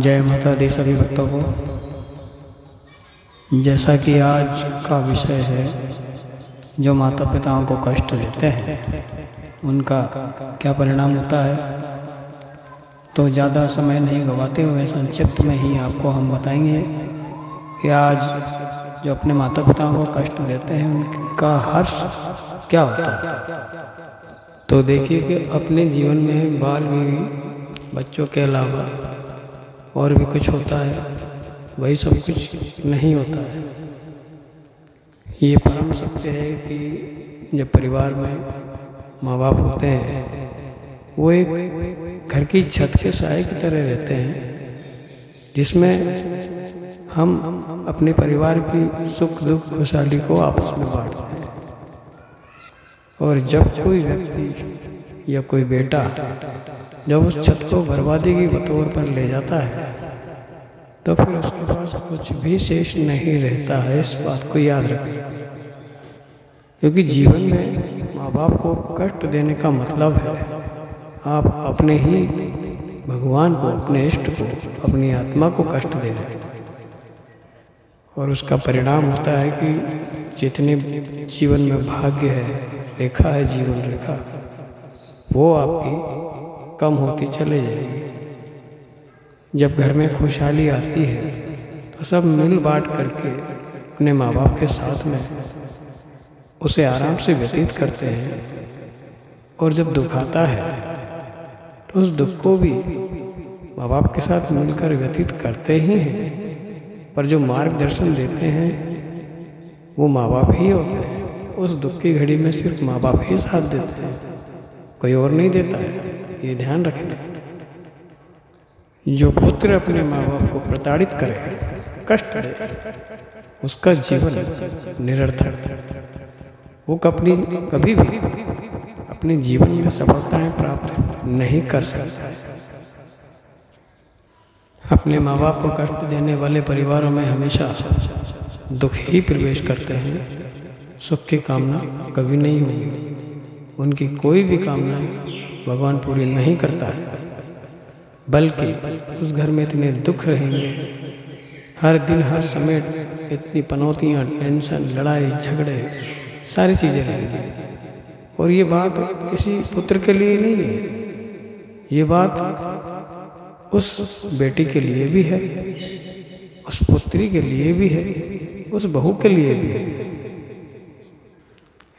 जय माता दी सभी भक्तों को। जैसा कि आज का विषय है, जो माता पिताओं को कष्ट देते हैं उनका क्या परिणाम होता है, तो ज़्यादा समय नहीं गवाते हुए संक्षिप्त में ही आपको हम बताएंगे कि आज जो अपने माता पिताओं को कष्ट देते हैं उनका हर्ष क्या होता है। तो देखिए कि अपने जीवन में बाल बीवी बच्चों के अलावा और भी कुछ होता है, वही सब कुछ नहीं होता है। ये परम सत्य है कि जब परिवार में माँ बाप होते हैं वो एक घर की छत के साए की तरह रहते हैं, जिसमें हम अपने परिवार की सुख दुख खुशहाली को आपस में बांटते हैं। और जब कोई व्यक्ति या कोई बेटा जब उस छत को बर्बादी की बतौर पर ले जाता है तो फिर उसके पास कुछ भी शेष नहीं रहता है। इस बात को याद रखें, क्योंकि जीवन में माँ बाप को कष्ट देने का मतलब है आप अपने ही भगवान को, अपने इष्ट को, अपनी आत्मा को कष्ट दे रहे हैं। और उसका परिणाम होता है कि जितने जीवन में भाग्य है, रेखा है, जीवन रेखा, वो आपकी कम होती चले जाएगी। जब घर में खुशहाली आती है तो सब मिल बांट करके अपने माँ बाप के साथ में उसे आराम से व्यतीत करते हैं। और जब दुख आता है तो उस दुख को भी माँ बाप के साथ मिलकर व्यतीत करते ही हैं, पर जो मार्गदर्शन देते हैं वो माँ बाप ही होते हैं। उस दुख की घड़ी में सिर्फ माँ बाप ही साथ देते हैं, कोई और नहीं देता है। ये ध्यान रखना। जो पुत्र अपने माँ बाप को प्रताड़ित करे, कष्ट दे, उसका जीवन निरर्थक। वो कभी भी अपने जीवन में सफलताएं प्राप्त नहीं कर सकता। अपने माँ बाप को कष्ट देने वाले परिवारों में हमेशा दुख ही प्रवेश करते हैं। सुख की कामना कभी नहीं होगी। उनकी कोई भी कामना भगवान पूरी नहीं करता है, बल्कि उस घर में इतने दुख रहेंगे, हर दिन हर समय इतनी पनौतियाँ, टेंशन, लड़ाई झगड़े, सारी चीज़ें रहेंगी। और ये बात किसी पुत्र के लिए नहीं है, ये बात उस बेटी के लिए भी है, उस पुत्री के लिए भी है, उस बहू के लिए भी है।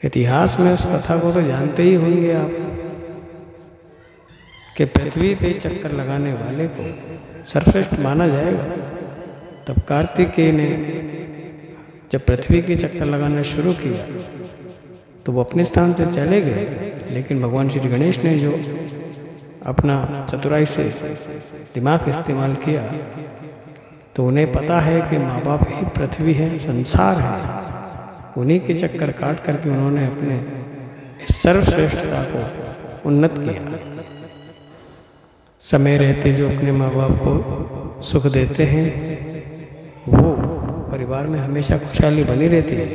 इतिहास में उस कथा को तो जानते ही होंगे आप कि पृथ्वी पे चक्कर लगाने वाले को सर्वश्रेष्ठ माना जाएगा। तब कार्तिकेय ने जब पृथ्वी के चक्कर लगाना शुरू किया तो वो अपने स्थान से चले गए, लेकिन भगवान श्री गणेश ने जो अपना चतुराई से दिमाग इस्तेमाल किया तो उन्हें पता है कि माँ बाप ही पृथ्वी है, संसार है। उन्हीं के चक्कर काट करके उन्होंने अपने इस सर्वश्रेष्ठता को उन्नत किया। समय रहते जो अपने माँ बाप को सुख देते हैं वो परिवार में हमेशा खुशहाली बनी रहती है,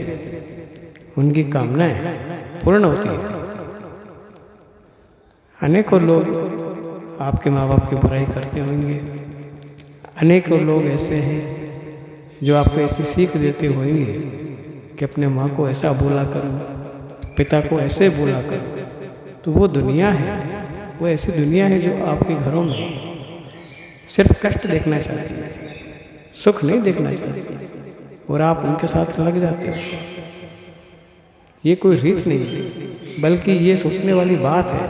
उनकी कामनाएं पूर्ण होती है। अनेकों लोग आपके माँ बाप की बुराई करते होंगे, अनेकों लोग ऐसे हैं जो आपको ऐसी सीख देते होंगे कि अपने माँ को ऐसा बोला करो, पिता को ऐसे बोला करो। तो वो दुनिया है, वो ऐसी दुनिया है जो आपके घरों में सिर्फ कष्ट देखना चाहती है, सुख नहीं देखना चाहती, और आप उनके साथ लग जाते हो। ये कोई रीत नहीं है, बल्कि ये सोचने वाली बात है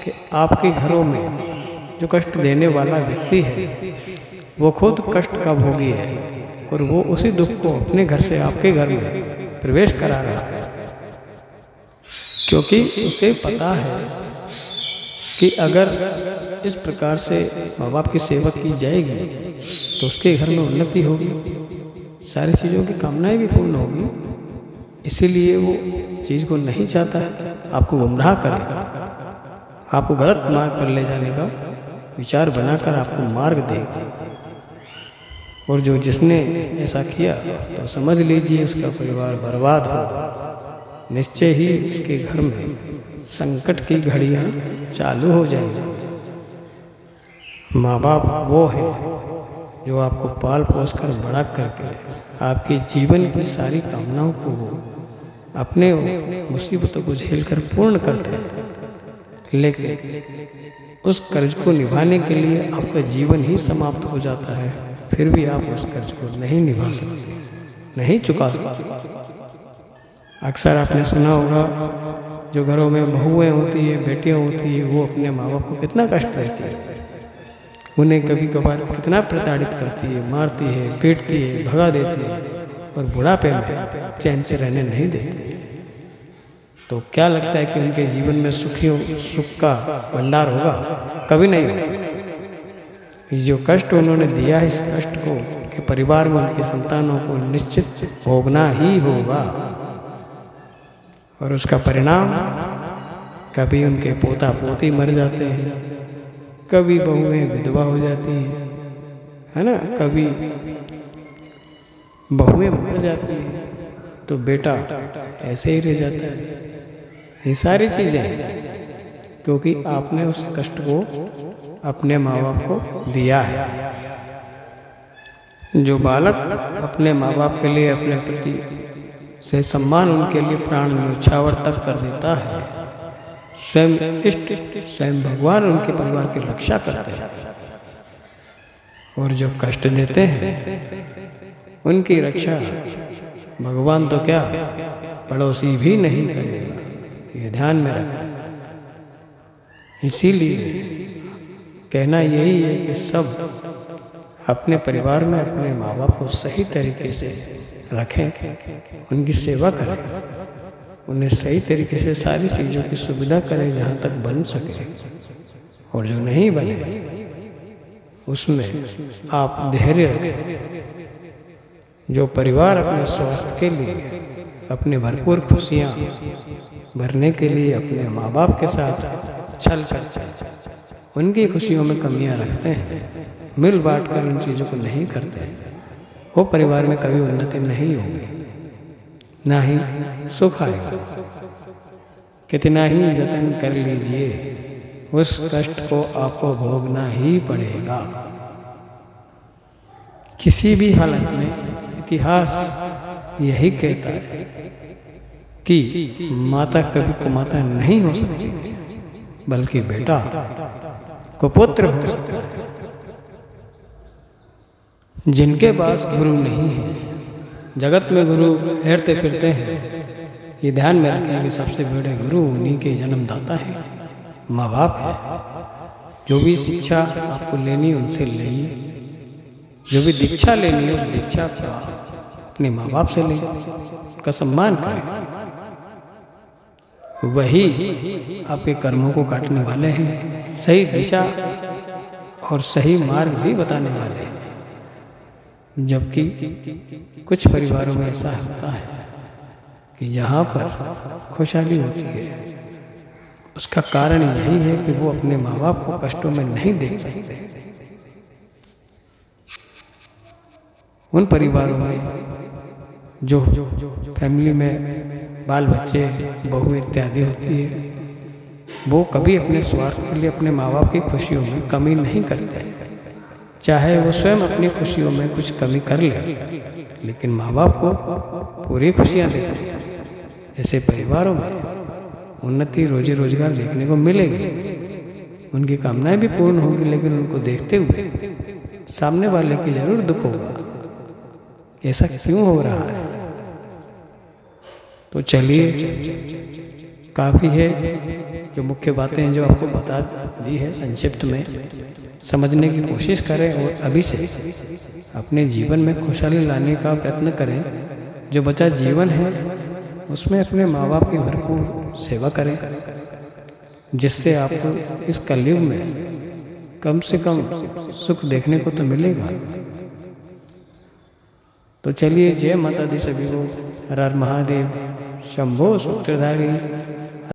कि आपके घरों में जो कष्ट देने वाला व्यक्ति है वो खुद कष्ट का भोगी है, और वो उसी दुख को अपने घर से आपके घर में प्रवेश करा रहा है, क्योंकि उसे पता है कि अगर इस प्रकार से माँ बाप की सेवा की जाएगी तो उसके घर में उन्नति होगी, सारी चीज़ों की कामनाएं भी पूर्ण होगी। इसीलिए वो चीज़ को नहीं चाहता है, आपको गुमराह करेगा, आपको गलत मार्ग पर ले जाने का विचार बनाकर आपको मार्ग देगा। और जो जिसने ऐसा किया तो समझ लीजिए उसका परिवार बर्बाद होगा। निश्चय ही उसके घर में संकट की घड़ियाँ चालू हो जाएंगी। माँ बाप वो हैं जो आपको पाल पोस कर बड़ा करके आपके जीवन की सारी कामनाओं को वो अपने मुसीबतों को झेलकर पूर्ण करते हैं, लेकिन उस कर्ज को निभाने के लिए आपका जीवन ही समाप्त हो जाता है, फिर भी आप उस कर्ज को नहीं निभा सकते, नहीं चुका सकते। अक्सर आपने सुना होगा जो घरों में बहुएं होती है, बेटियां होती है, वो अपने माँ बाप को कितना कष्ट देती है, उन्हें कभी कभार कितना प्रताड़ित करती है, मारती है, पीटती है, भगा देती है और बुढ़ापे में चैन से रहने नहीं देती। तो क्या लगता है कि उनके जीवन में सुख का भंडार होगा? कभी नहीं होगा। जो कष्ट उन्होंने दिया है, इस कष्ट को उनके परिवार में उनके संतानों को निश्चित भोगना ही होगा, और उसका परिणाम कभी उनके पोता पोती मर जाते हैं, कभी बहुएं विधवा हो जाती है ना, कभी बहुएं मर जाती है तो बेटा ऐसे ही रह जाता है। ये सारी चीज़ें क्योंकि आपने उस कष्ट को अपने माँ बाप को दिया है। जो बालक अपने माँ बाप के लिए, अपने प्रति से सम्मान, उनके लिए प्राण न्यौछावर तक कर देता है, स्वयं इष्ट स्वयं भगवान उनके परिवार की रक्षा करते हैं, और जो कष्ट देते हैं उनकी रक्षा भगवान तो क्या पड़ोसी भी नहीं करेगा, ये ध्यान में रखना। इसीलिए कहना यही है कि सब अपने परिवार में अपने माँ बाप को सही तरीके से रखें, उनकी सेवा करें, उन्हें सही तरीके से सारी चीज़ों की सुविधा करें जहाँ तक बन सके, और जो नहीं बने उसमें आप धैर्य रखें। जो परिवार अपने स्वास्थ्य के लिए, अपने भरपूर खुशियाँ भरने के लिए अपने माँ बाप के साथ छल कर उनकी खुशियों में कमियाँ रखते हैं, मिल बांट कर उन चीज़ों को नहीं करते हैं, वो परिवार में कभी उन्नति नहीं होगी, ना ही सुख आएगा। कितना ही जतन कर लीजिए, उस कष्ट को आपको भोगना ही पड़ेगा। किसी भी हालत में इतिहास यही कहता है कि माता कभी कुमाता नहीं हो सकती, बल्कि बेटा कुपुत्र हो सकता है। जिनके पास गुरु नहीं है, जगत में गुरु हेरते फिरते हैं, ये ध्यान में रखें कि सबसे बड़े गुरु उन्हीं के जन्मदाता है, माँ बाप है। जो भी शिक्षा आपको लेनी उनसे लेइए, जो भी दीक्षा लेनी है उस दीक्षा को अपने माँ बाप से लें, उनका सम्मान करें। वही आपके कर्मों को काटने वाले हैं, सही दिशा और सही मार्ग भी बताने वाले हैं। जबकि कुछ परिवारों में ऐसा होता है कि जहाँ पर खुशहाली होती है, उसका कारण यही है कि वो अपने माँ बाप को कष्टों में नहीं देख सकते। उन परिवारों में जो फैमिली में बाल बच्चे, बहू इत्यादि होती है, वो कभी अपने स्वार्थ के लिए अपने माँ बाप की खुशियों में कमी नहीं करते, चाहे वो स्वयं अपनी खुशियों में कुछ कमी कर ले, लेकिन माँ बाप को पूरी खुशियाँ देते हैं। ऐसे परिवारों में उन्नति, रोजी रोजगार देखने को मिलेगी, उनकी कामनाएं भी पूर्ण होंगी, लेकिन उनको देखते हुए सामने वाले की जरूर दुख होगा, ऐसा क्यों हो रहा है। तो चलिए, काफ़ी है जो मुख्य बातें हैं जो आपको बता दी है, संक्षिप्त में समझने की कोशिश करें और अभी से अपने जीवन में खुशहाली लाने का प्रयत्न करें। जो बचा जीवन है उसमें अपने माँ बाप की भरपूर सेवा करें, जिससे आपको इस कलयुग में कम से कम सुख देखने को तो मिलेगा। तो चलिए, जय माता दी सभी को। हर हर महादेव। शंभो सूत्रधारी।